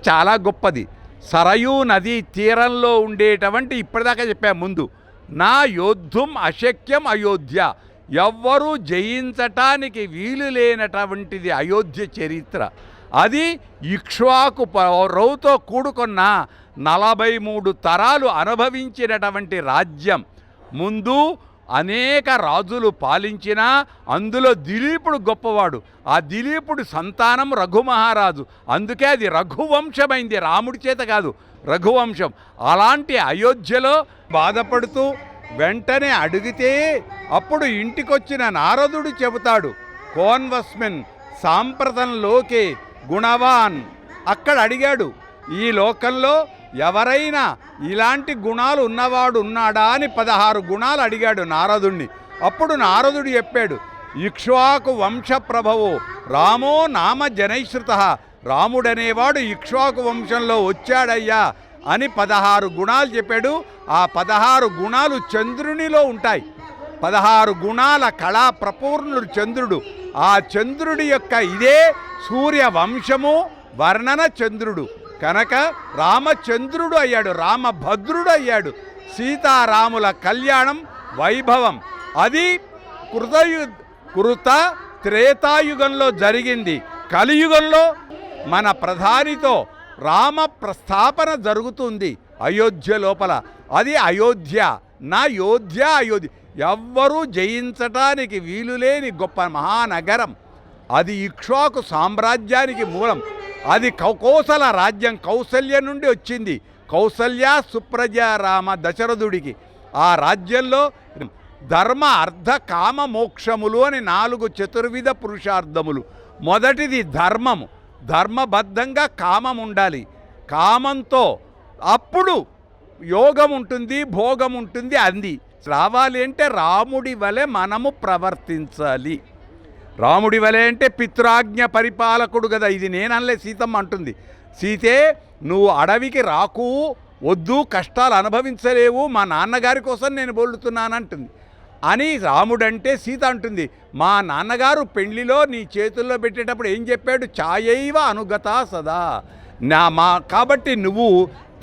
చాలా గొప్పది. సరయూ నదీ తీరంలో ఉండేటువంటి ఇప్పటిదాకా చెప్పాము ముందు, నా యోద్ధుం అశక్యం అయోధ్య, ఎవ్వరూ జయించటానికి వీలు లేనటువంటిది అయోధ్య చరిత్ర. అది ఇక్ష్వాకు రౌతో కూడుకున్న 43 తరాలు అనుభవించినటువంటి రాజ్యం. ముందు అనేక రాజులు పాలించినా అందులో దిలీపుడు గొప్పవాడు. ఆ దిలీపుడు సంతానం రఘుమహారాజు, అందుకే అది రఘువంశమైంది, రాముడి చేత కాదు, రఘువంశం. అలాంటి అయోధ్యలో బాధపడుతూ వెంటనే అడిగితే అప్పుడు ఇంటికొచ్చిన నారదుడు చెబుతాడు, కోన్వస్మిన్ సాంప్రతంలోకే గుణవాన్. అక్కడ అడిగాడు, ఈ లోకంలో ఎవరైనా ఇలాంటి గుణాలు ఉన్నవాడు ఉన్నాడా అని 16 గుణాలు అడిగాడు నారదుణ్ణి. అప్పుడు నారదుడు చెప్పాడు, ఇక్ష్వాకు వంశప్రభవో రామో నామ జనైశ్రుత, రాముడనేవాడు ఇక్ష్వాకు వంశంలో వచ్చాడయ్యా అని 16 గుణాలు చెప్పాడు. ఆ 16 గుణాలు చంద్రునిలో ఉంటాయి. 16 గుణాల కళా ప్రపూర్ణుడు చంద్రుడు. ఆ చంద్రుడి యొక్క ఇదే సూర్యవంశము వర్ణన చంద్రుడు కనుక రామచంద్రుడు అయ్యాడు, రామభద్రుడు అయ్యాడు. సీతారాముల కళ్యాణం వైభవం అది కృత త్రేతాయుగంలో జరిగింది. కలియుగంలో మన ప్రధానితో రామ ప్రస్థాపన జరుగుతుంది అయోధ్య లోపల. అది అయోధ్య, నా యోధ్య అయోధ్య, ఎవ్వరూ జయించటానికి వీలులేని గొప్ప మహానగరం. అది ఇక్ష్వాకు సామ్రాజ్యానికి మూలం. అది కోసల రాజ్యం, కౌసల్య నుండి వచ్చింది. కౌసల్య సుప్రజ రామ దశరథుడికి. ఆ రాజ్యంలో ధర్మ అర్థ కామ మోక్షములు అని 4 చతుర్విధ పురుషార్థములు. మొదటిది ధర్మము, ధర్మబద్ధంగా కామం ఉండాలి. కామంతో అప్పుడు యోగం ఉంటుంది, భోగం ఉంటుంది. అంది రావాలి అంటే రాముడి వలె మనము ప్రవర్తించాలి. రాముడి వలె అంటే పితృాజ్ఞ పరిపాలకుడు కదా. ఇది నేననలే, సీతమ్మ అంటుంది. సీతే నువ్వు అడవికి రాకు, వద్దు, కష్టాలు అనుభవించలేవు, మా నాన్నగారి కోసం నేను బోలుతున్నానంటుంది అని రాముడంటే సీత అంటుంది, మా నాన్నగారు పెళ్లిలో నీ చేతుల్లో పెట్టేటప్పుడు ఏం చెప్పాడు, ఛాయైవ అనుగత సదా, కాబట్టి నువ్వు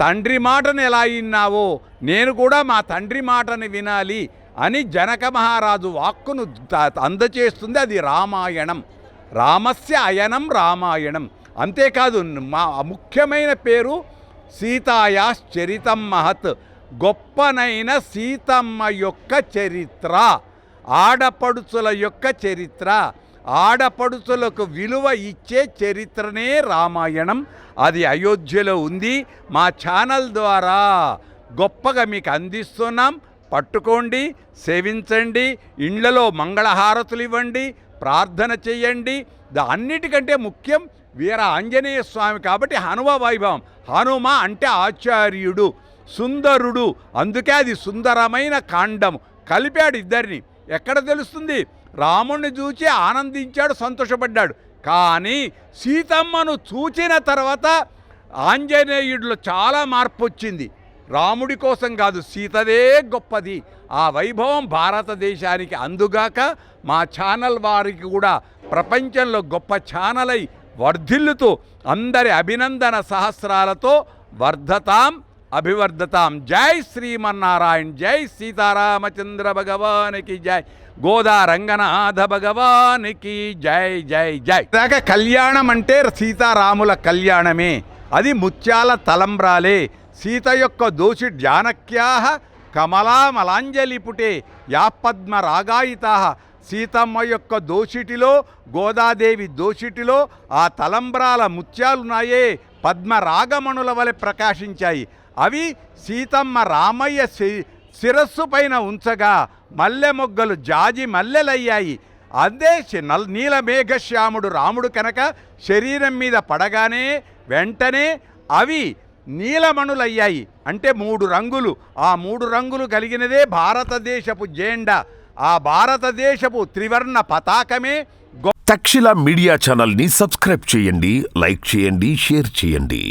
తండ్రి మాటను ఎలా విన్నావో నేను కూడా మా తండ్రి మాటను వినాలి అని జనక మహారాజు వాక్కును అందచేస్తుంది. అది రామాయణం. రామస్య అయనం రామాయణం. అంతేకాదు మా ముఖ్యమైన పేరు సీతాయాశ్చరితం మహత్, గొప్పనైన సీతమ్మ యొక్క చరిత్ర, ఆడపడుచుల యొక్క చరిత్ర, ఆడపడుచులకు విలువ ఇచ్చే చరిత్రనే రామాయణం. అది అయోధ్యలో ఉంది. మా ఛానల్ ద్వారా గొప్పగా మీకు అందిస్తున్నాం. పట్టుకోండి, సేవించండి, ఇండ్లలో మంగళహారతులు ఇవ్వండి, ప్రార్థన చెయ్యండి. అన్నిటికంటే ముఖ్యం వీర ఆంజనేయ స్వామి కాబట్టి హనుమ వైభవం. హనుమ అంటే ఆచార్యుడు, సుందరుడు, అందుకే అది సుందరమైన కాండం. కలిపాడు ఇద్దరిని. ఎక్కడ తెలుస్తుంది? రాముణ్ణి చూచి ఆనందించాడు, సంతోషపడ్డాడు. కానీ సీతమ్మను చూచిన తర్వాత ఆంజనేయుడిలో చాలా మార్పు వచ్చింది. రాముడి కోసం కాదు, సీతదే గొప్పది. ఆ వైభవం భారతదేశానికి అందుగాక మా ఛానల్ వారికి కూడా ప్రపంచంలో గొప్ప ఛానల్ అయి వర్ధిల్లుతూ అందరి అభినందన సహస్రాలతో వర్ధతాం అభివర్ధతాం. జై శ్రీమన్నారాయణ, జై సీతారామచంద్ర భగవానికి జై, గోదా రంగనాథ భగవానికి జై జై జై. దాకా కళ్యాణం అంటే సీతారాముల కళ్యాణమే. అది ముత్యాల తలంబ్రాలే. సీత యొక్క దోషి జానక్యా కమలామలాంజలిపుటే యా పద్మ రాగాయితా. సీతమ్మ యొక్క దోషిటిలో, గోదాదేవి దోషిటిలో ఆ తలంబ్రాల ముత్యాలున్నాయే పద్మరాగమణుల వలె ప్రకాశించాయి. అవి సీతమ్మ రామయ్య శిరస్సు పైన ఉంచగా మల్లె మొగ్గలు జాజి మల్లెలయ్యాయి. అదే నీలమేఘశ్యాముడు రాముడు కనుక శరీరం మీద పడగానే వెంటనే అవి నీలమణులయ్యాయి. అంటే 3 రంగులు. ఆ 3 రంగులు కలిగినదే భారతదేశపు జెండా. ఆ భారతదేశపు త్రివర్ణ పతాకమే. తక్షశిల మీడియా ఛానల్ని సబ్స్క్రైబ్ చేయండి, లైక్ చేయండి, షేర్ చేయండి.